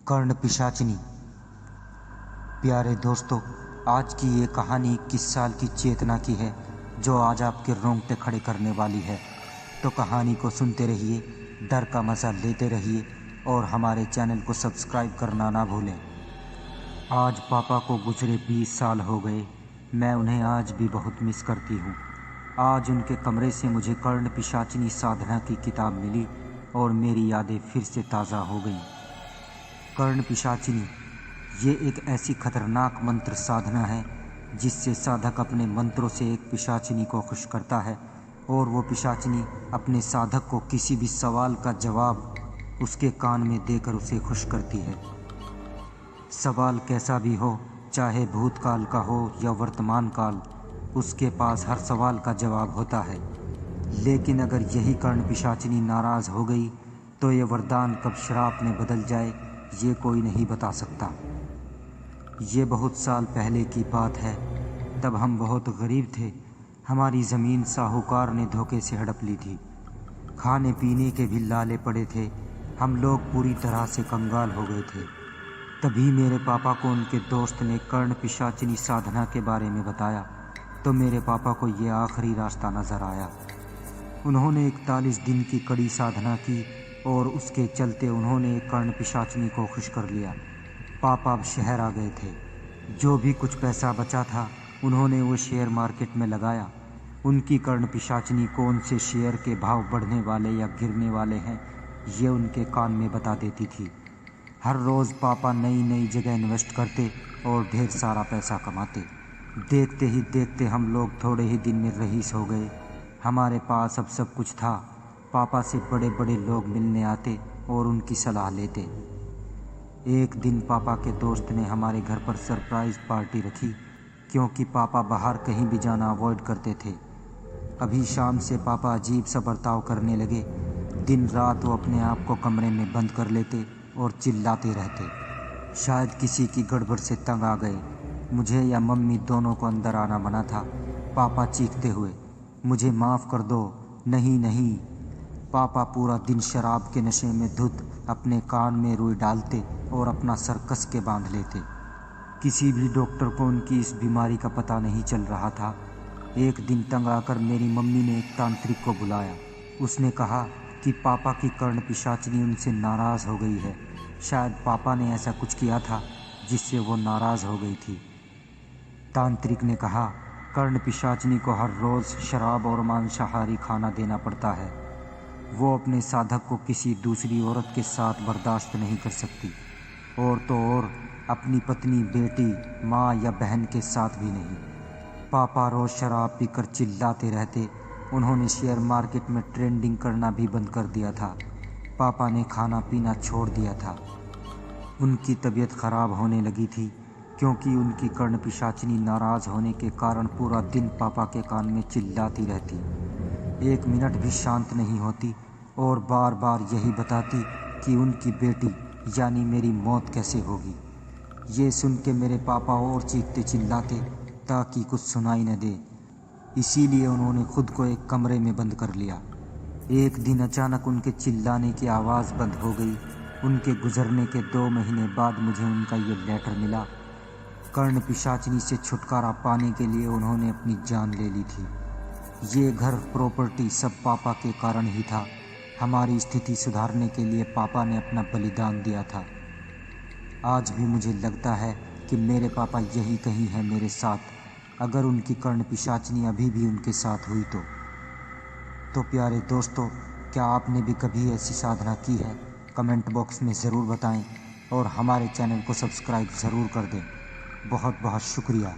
कर्ण पिशाचिनी। प्यारे दोस्तों, आज की ये कहानी 21 साल की चेतना की है जो आज आपके रोंगटे खड़े करने वाली है। तो कहानी को सुनते रहिए, डर का मज़ा लेते रहिए और हमारे चैनल को सब्सक्राइब करना ना भूलें। आज पापा को गुजरे 20 साल हो गए। मैं उन्हें आज भी बहुत मिस करती हूँ। आज उनके कमरे से मुझे कर्ण पिशाचिनी साधना की किताब मिली और मेरी यादें फिर से ताज़ा हो गईं। कर्ण पिशाचिनी ये एक ऐसी खतरनाक मंत्र साधना है जिससे साधक अपने मंत्रों से एक पिशाचिनी को खुश करता है और वो पिशाचिनी अपने साधक को किसी भी सवाल का जवाब उसके कान में देकर उसे खुश करती है। सवाल कैसा भी हो, चाहे भूतकाल का हो या वर्तमान काल, उसके पास हर सवाल का जवाब होता है। लेकिन अगर यही कर्ण पिशाचिनी नाराज़ हो गई तो ये वरदान कब श्राप में बदल जाए ये कोई नहीं बता सकता। ये बहुत साल पहले की बात है। तब हम बहुत गरीब थे। हमारी ज़मीन साहूकार ने धोखे से हड़प ली थी। खाने पीने के भी लाले पड़े थे। हम लोग पूरी तरह से कंगाल हो गए थे। तभी मेरे पापा को उनके दोस्त ने कर्ण पिशाचिनी साधना के बारे में बताया तो मेरे पापा को ये आखिरी रास्ता नज़र आया। उन्होंने 41 दिन की कड़ी साधना की और उसके चलते उन्होंने कर्ण पिशाचिनी को खुश कर लिया। पापा अब शहर आ गए थे। जो भी कुछ पैसा बचा था उन्होंने वो शेयर मार्केट में लगाया। उनकी कर्ण पिशाचिनी कौन से शेयर के भाव बढ़ने वाले या गिरने वाले हैं ये उनके कान में बता देती थी। हर रोज़ पापा नई नई जगह इन्वेस्ट करते और ढेर सारा पैसा कमाते। देखते ही देखते हम लोग थोड़े ही दिन में रईस हो गए। हमारे पास अब सब कुछ था। पापा से बड़े बड़े लोग मिलने आते और उनकी सलाह लेते। एक दिन पापा के दोस्त ने हमारे घर पर सरप्राइज़ पार्टी रखी क्योंकि पापा बाहर कहीं भी जाना अवॉइड करते थे। अभी शाम से पापा अजीब सा बर्ताव करने लगे। दिन रात वो अपने आप को कमरे में बंद कर लेते और चिल्लाते रहते। शायद किसी की गड़बड़ से तंग आ गए। मुझे या मम्मी दोनों को अंदर आना मना था। पापा चीखते हुए, मुझे माफ़ कर दो। नहीं नहीं। पापा पूरा दिन शराब के नशे में धुत अपने कान में रुई डालते और अपना सर कस के बांध लेते। किसी भी डॉक्टर को उनकी इस बीमारी का पता नहीं चल रहा था। एक दिन तंग आकर मेरी मम्मी ने एक तांत्रिक को बुलाया। उसने कहा कि पापा की कर्ण पिशाचिनी उनसे नाराज़ हो गई है। शायद पापा ने ऐसा कुछ किया था जिससे वो नाराज़ हो गई थी। तांत्रिक ने कहा, कर्ण पिशाचिनी को हर रोज़ शराब और मांसाहारी खाना देना पड़ता है। वो अपने साधक को किसी दूसरी औरत के साथ बर्दाश्त नहीं कर सकती और तो और अपनी पत्नी, बेटी, माँ या बहन के साथ भी नहीं। पापा रोज़ शराब पीकर चिल्लाते रहते। उन्होंने शेयर मार्केट में ट्रेडिंग करना भी बंद कर दिया था। पापा ने खाना पीना छोड़ दिया था। उनकी तबीयत ख़राब होने लगी थी क्योंकि उनकी कर्ण पिशाचिनी नाराज़ होने के कारण पूरा दिन पापा के कान में चिल्लाती रहती। एक मिनट भी शांत नहीं होती और बार बार यही बताती कि उनकी बेटी यानी मेरी मौत कैसे होगी। ये सुन के मेरे पापा और चीखते चिल्लाते ताकि कुछ सुनाई न दे। इसीलिए उन्होंने खुद को एक कमरे में बंद कर लिया। एक दिन अचानक उनके चिल्लाने की आवाज़ बंद हो गई। उनके गुजरने के 2 महीने बाद मुझे उनका ये लेटर मिला। कर्ण पिशाचिनी से छुटकारा पाने के लिए उन्होंने अपनी जान ले ली थी। ये घर, प्रॉपर्टी सब पापा के कारण ही था। हमारी स्थिति सुधारने के लिए पापा ने अपना बलिदान दिया था। आज भी मुझे लगता है कि मेरे पापा यही कहीं हैं मेरे साथ, अगर उनकी कर्ण पिशाचिनी अभी भी उनके साथ हुई तो प्यारे दोस्तों, क्या आपने भी कभी ऐसी साधना की है? कमेंट बॉक्स में ज़रूर बताएं और हमारे चैनल को सब्सक्राइब ज़रूर कर दें। बहुत बहुत शुक्रिया।